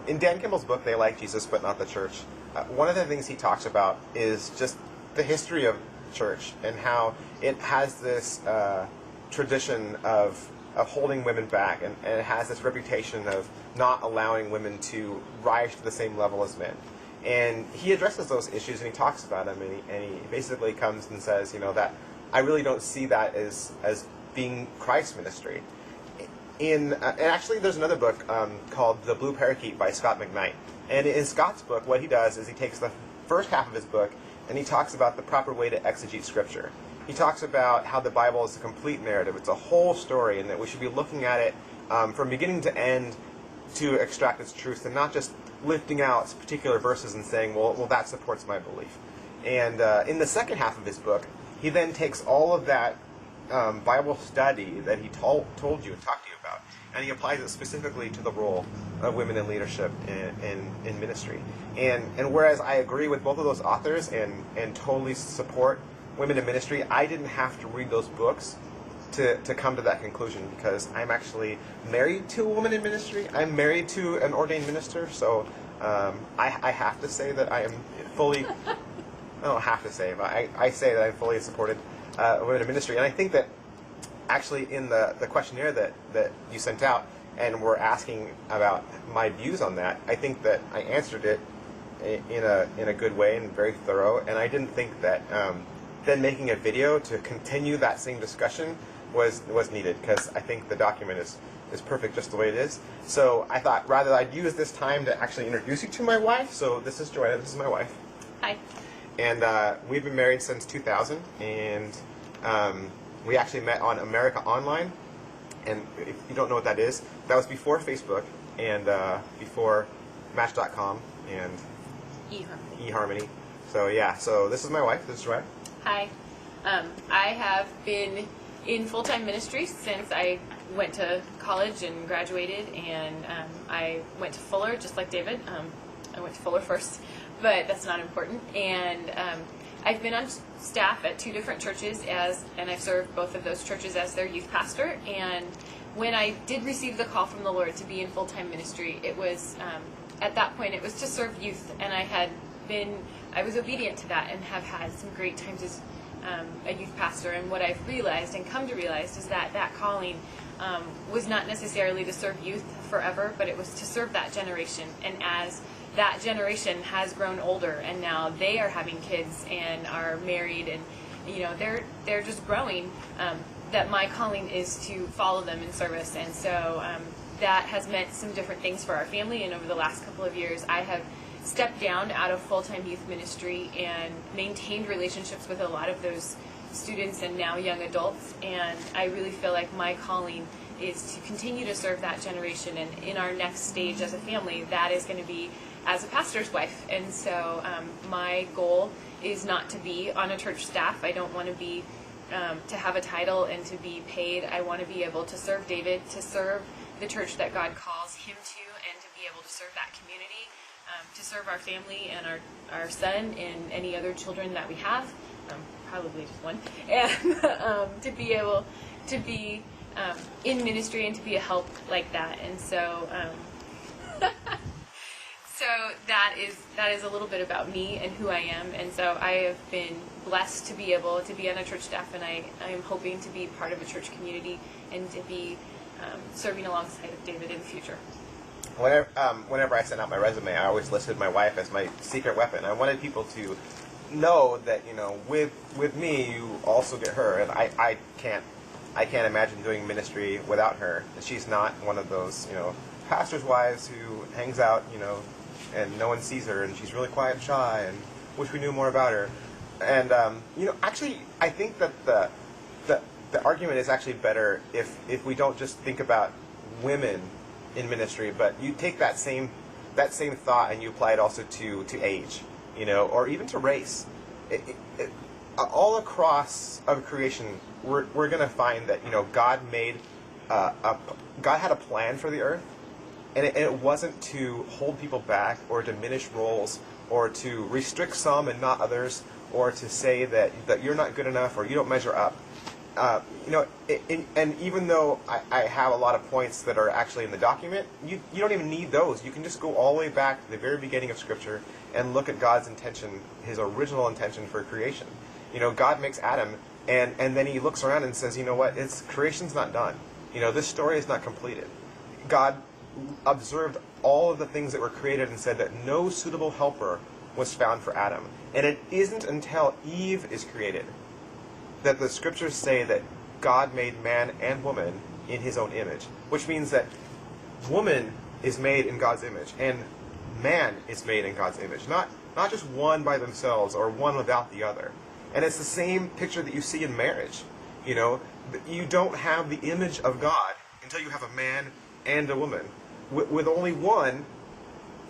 in Dan Kimball's book, They Like Jesus But Not the Church, one of the things he talks about is just the history of the church and how it has this tradition of holding women back, and it has this reputation of not allowing women to rise to the same level as men. And he addresses those issues, and he talks about them, and he basically comes and says, that I really don't see that as being Christ's ministry. And actually, there's another book called The Blue Parakeet by Scott McKnight. And in Scott's book, what he does is he takes the first half of his book and he talks about the proper way to exegete Scripture. He talks about how the Bible is a complete narrative. It's a whole story, and that we should be looking at it from beginning to end to extract its truth, and not just lifting out particular verses and saying, well, that supports my belief. And in the second half of his book, he then takes all of that Bible study that he told you and talked to you about, and he applies it specifically to the role of women in leadership in ministry. And whereas I agree with both of those authors and totally support women in ministry, I didn't have to read those books to come to that conclusion, because I'm actually married to a woman in ministry. I'm married to an ordained minister, so I have to say that I am fully, I don't have to say, but I say that I'm fully supported women in ministry. And I think that actually in the questionnaire that you sent out and were asking about my views on that, I think that I answered it in a good way and very thorough. And I didn't think that then making a video to continue that same discussion was needed, because I think the document is perfect just the way it is. So I thought rather I'd use this time to actually introduce you to my wife. So this is Joanna, this is my wife. Hi. And we've been married since 2000, and we actually met on America Online. And if you don't know what that is, that was before Facebook and before Match.com and eHarmony. So yeah, so this is my wife, this is Joanna. Hi. I have been in full-time ministry since I went to college and graduated, and I went to Fuller, just like David. I went to Fuller first, but that's not important. And I've been on staff at 2 different churches, and I've served both of those churches as their youth pastor. And when I did receive the call from the Lord to be in full-time ministry, it was, at that point, it was to serve youth, and I was obedient to that and have had some great times as a youth pastor. And what I've realized and come to realize is that calling was not necessarily to serve youth forever, but it was to serve that generation. And as that generation has grown older and now they are having kids and are married, and they're just growing, that my calling is to follow them in service. And so that has meant some different things for our family. And over the last couple of years, I have stepped down out of full-time youth ministry and maintained relationships with a lot of those students and now young adults. And I really feel like my calling is to continue to serve that generation. And in our next stage as a family, that is going to be as a pastor's wife. And so my goal is not to be on a church staff. I don't want to be to have a title and to be paid. I want to be able to serve David, to serve the church that God calls him to, and to be able to serve that community, to serve our family and our son and any other children that we have, probably just one, and to be able to be in ministry and to be a help like that. And so so that is a little bit about me and who I am. And so I have been blessed to be able to be on a church staff, and I am hoping to be part of a church community and to be serving alongside of David in the future. Whenever I sent out my resume, I always listed my wife as my secret weapon. I wanted people to know that, with me, you also get her, and I can't imagine doing ministry without her. She's not one of those, pastors' wives who hangs out, and no one sees her, and she's really quiet and shy, and wish we knew more about her. And actually, I think that the argument is actually better if we don't just think about women in ministry, but you take that same thought and you apply it also to age, or even to race. All across of creation, we're going to find that God made God had a plan for the earth, and it wasn't to hold people back or diminish roles or to restrict some and not others, or to say that you're not good enough or you don't measure up. and even though I have a lot of points that are actually in the document, you don't even need those. You can just go all the way back to the very beginning of Scripture and look at God's intention, his original intention for creation. God makes Adam, and then he looks around and says, you know what, creation's not done. This story is not completed. God observed all of the things that were created and said that no suitable helper was found for Adam. And it isn't until Eve is created that the scriptures say that God made man and woman in his own image, which means that woman is made in God's image and man is made in God's image, not just one by themselves or one without the other. And it's the same picture that you see in marriage. You don't have the image of God until you have a man and a woman. With only one,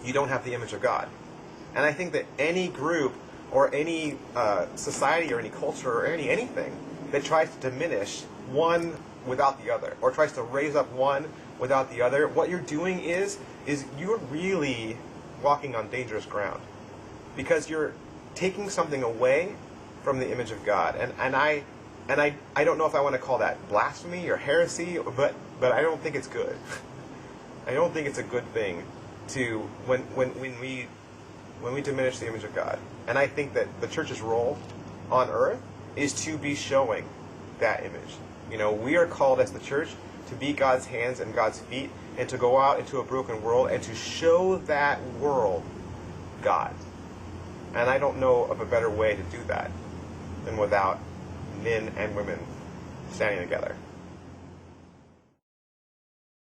you don't have the image of God. And I think that any group or any society or any culture or anything that tries to diminish one without the other, or tries to raise up one without the other, what you're doing is you're really walking on dangerous ground, because you're taking something away from the image of God. And I don't know if I want to call that blasphemy or heresy, but I don't think it's good. I don't think it's a good thing to when we diminish the image of God. And I think that the church's role on earth is to be showing that image. We are called as the church to be God's hands and God's feet, and to go out into a broken world and to show that world God. And I don't know of a better way to do that than without men and women standing together.